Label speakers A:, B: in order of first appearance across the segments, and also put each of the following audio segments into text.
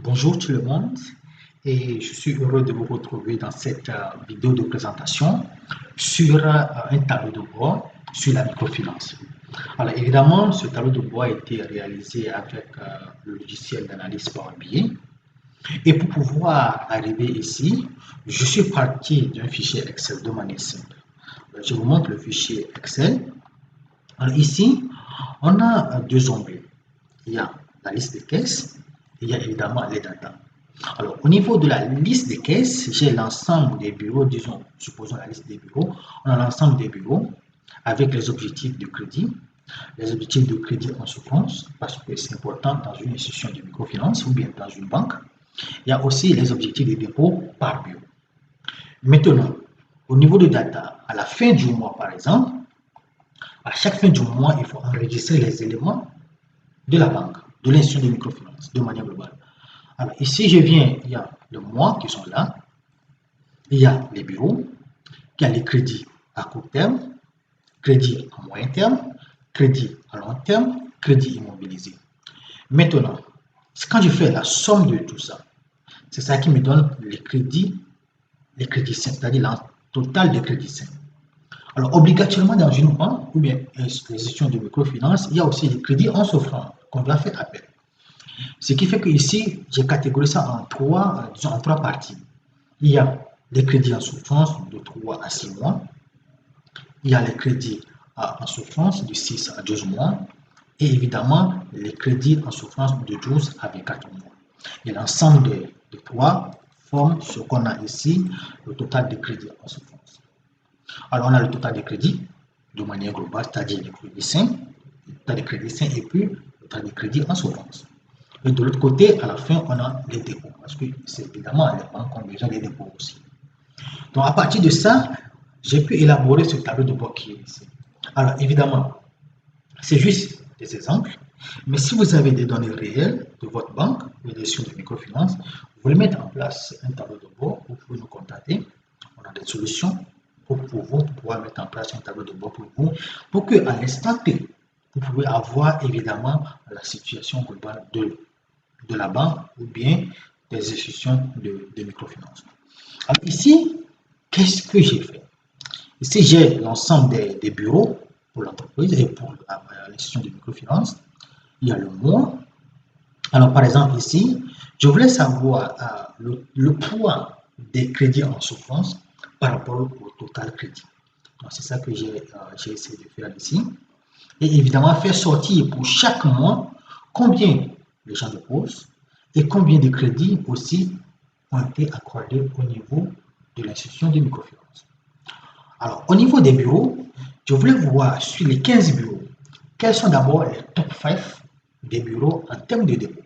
A: Bonjour tout le monde et je suis heureux de vous retrouver dans cette vidéo de présentation sur un tableau de bord sur la microfinance. Alors évidemment, ce tableau de bord a été réalisé avec le logiciel d'analyse Power BI et pour pouvoir arriver ici, je suis parti d'un fichier Excel de manière simple. Je vous montre le fichier Excel. Alors ici, on a deux onglets. Il y a la liste des caisses et il y a évidemment les datas. Alors, au niveau de la liste des caisses, j'ai l'ensemble des bureaux, disons, supposons la liste des bureaux. On a l'ensemble des bureaux avec les objectifs de crédit, les objectifs de crédit en souffrance, parce que c'est important dans une institution de microfinance ou bien dans une banque. Il y a aussi les objectifs de dépôt par bureau. Maintenant, au niveau de data, à la fin du mois, par exemple, à chaque fin du mois, il faut enregistrer les éléments de la banque, de l'institution de microfinance, de manière globale. Alors ici, je viens, il y a les mois qui sont là, il y a les bureaux, il y a les crédits à court terme, crédit à moyen terme, crédit à long terme, crédit immobilisé. Maintenant, quand je fais la somme de tout ça, c'est ça qui me donne les crédits sains, c'est-à-dire le total de crédits sains. Alors, obligatoirement, dans une banque ou bien une institution de microfinance, il y a aussi les crédits en souffrance qu'on doit faire appel. Ce qui fait que ici, j'ai catégorisé ça en trois parties. Il y a les crédits en souffrance de 3 à 6 mois. Il y a les crédits en souffrance de 6 à 12 mois. Et évidemment, les crédits en souffrance de 12 à 24 mois. Et l'ensemble des trois forment ce qu'on a ici, le total de crédits en souffrance. Alors, on a le total de crédits de manière globale, c'est-à-dire les crédits sains, le total de crédits sains et puis le total de crédits en souffrance. Et de l'autre côté, à la fin, on a les dépôts, parce que c'est évidemment les banques ont besoin des dépôts aussi. Donc, à partir de ça, j'ai pu élaborer ce tableau de bord qui est ici. Alors, évidemment, c'est juste des exemples, mais si vous avez des données réelles de votre banque ou des institutions de microfinance, vous voulez mettre en place un tableau de bord, vous pouvez nous contacter. On a des solutions pour pouvoir mettre en place un tableau de bord pour vous, pour qu'à l'instant T, vous pouvez avoir évidemment la situation globale de la banque ou bien des institutions de microfinance. Alors ici, qu'est-ce que j'ai fait? Ici, j'ai l'ensemble des bureaux pour l'entreprise et pour l'institution de microfinance. Il y a le mois. Alors, par exemple, ici, je voulais savoir le poids des crédits en souffrance par rapport au total crédit. C'est ça que j'ai essayé de faire ici. Et évidemment, faire sortir pour chaque mois combien les gens déposent et combien de crédits aussi ont été accordés au niveau de l'institution de microfinance. Alors, au niveau des bureaux, je voulais voir sur les 15 bureaux, quels sont d'abord les top 5 des bureaux en termes de dépôt.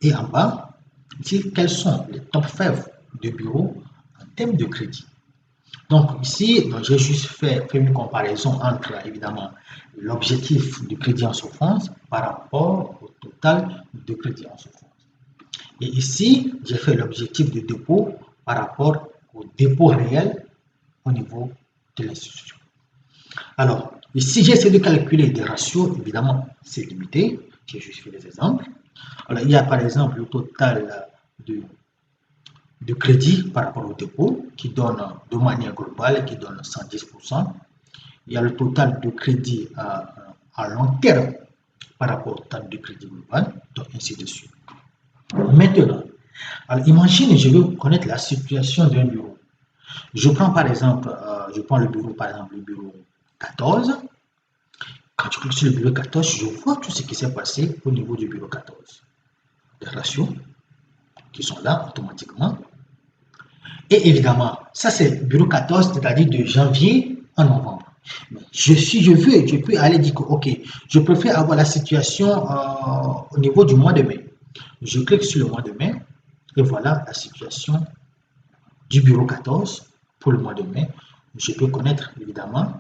A: Et en bas, ici, quels sont les top 5 de bureaux en termes de crédit. Donc ici, j'ai juste fait une comparaison entre évidemment l'objectif du crédit en souffrance par rapport au total de crédit en souffrance. Et ici, j'ai fait l'objectif de dépôt par rapport au dépôt réel au niveau de l'institution. Alors, ici, j'ai essayé de calculer des ratios, évidemment, c'est limité, j'ai juste fait des exemples. Alors, il y a par exemple le total de crédit par rapport au dépôt qui donne de manière globale, qui donne 110%. Il y a le total de crédit à long terme par rapport au total de crédit global, donc ainsi de suite. Maintenant, alors imagine, je veux connaître la situation d'un bureau. Je prends par exemple, je prends le bureau, par exemple, le bureau 14. Quand je clique sur le bureau 14, je vois tout ce qui s'est passé au niveau du bureau 14. Les ratios qui sont là automatiquement. Et évidemment, ça c'est le bureau 14, c'est-à-dire de janvier à novembre. Mais je peux aller dire que, ok, je préfère avoir la situation au niveau du mois de mai. Je clique sur le mois de mai et voilà la situation du bureau 14 pour le mois de mai. Je peux connaître évidemment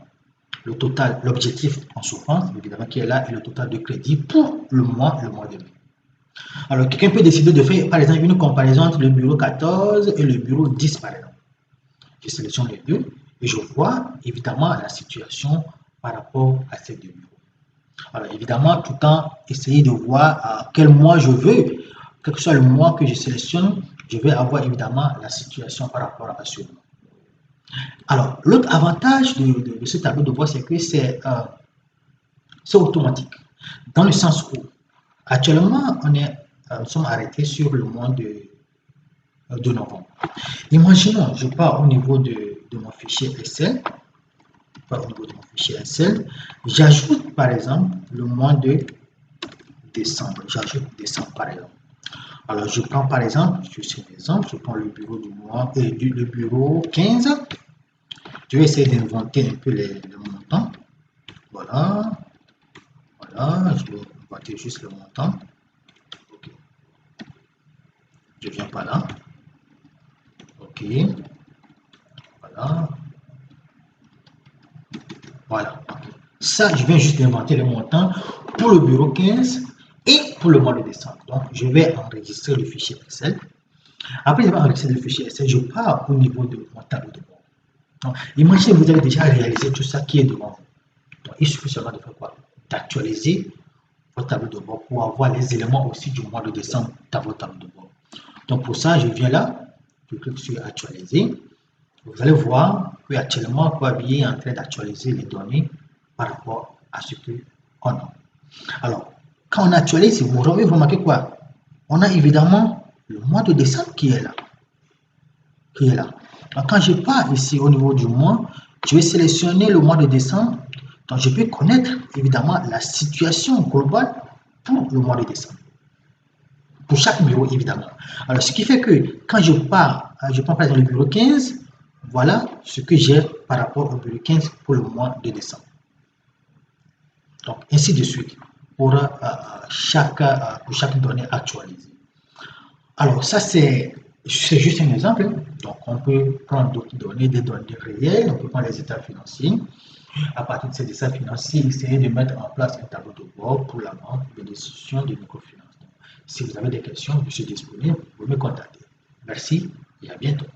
A: le total, l'objectif en souffrance, évidemment qui est là, et le total de crédit pour le mois de mai. Alors, quelqu'un peut décider de faire, par exemple, une comparaison entre le bureau 14 et le bureau 10, par exemple. Je sélectionne les deux et je vois évidemment la situation par rapport à ces deux bureaux. Alors, évidemment, tout en essayant de voir à quel mois je veux quel que soit le mois que je sélectionne, je vais avoir évidemment la situation par rapport à ce mois. Alors, l'autre avantage de ce tableau de bord, c'est que c'est automatique. Dans le sens où, actuellement, nous sommes arrêtés sur le mois de novembre. Imaginons, je pars au niveau de mon fichier Excel. J'ajoute par exemple le mois de décembre. J'ajoute décembre par exemple. Alors, je prends par exemple, je prends le bureau du mois et le bureau 15. Je vais essayer d'inventer un peu les montants. Voilà. Voilà, je vais inventer juste le montant. Ok. Je viens par là. Ok. Voilà. Voilà. Ça, je viens juste d'inventer le montant pour le bureau 15 et pour le mois de décembre. Donc, je vais enregistrer le fichier Excel. Après, je vais enregistrer le fichier Excel. Je pars au niveau de mon tableau de bord. Donc, imaginez, vous avez déjà réalisé tout ça qui est devant vous. Donc, il suffit seulement de faire quoi? D'actualiser votre tableau de bord pour avoir les éléments aussi du mois de décembre dans votre tableau de bord. Donc, pour ça, je viens là, je clique sur actualiser. Vous allez voir qu'actuellement, Power est en train d'actualiser les données par rapport à ce qu'on a. Alors, quand on actualise, vous remarquez quoi? On a évidemment le mois de décembre qui est là. Alors, quand je pars ici au niveau du mois, je vais sélectionner le mois de décembre. Donc, je peux connaître évidemment la situation globale pour le mois de décembre. Pour chaque bureau, évidemment. Alors, ce qui fait que quand je prends par exemple le bureau 15, voilà ce que j'ai par rapport au bureau 15 pour le mois de décembre. Donc, ainsi de suite pour chaque donnée actualisée. Alors, ça, c'est juste un exemple. Donc, on peut prendre d'autres données, des données réelles, on peut prendre les états financiers. À partir de ces états financiers, essayer de mettre en place un tableau de bord pour la banque de l'institution de microfinance. Si vous avez des questions, je suis disponible, vous me contactez. Merci et à bientôt.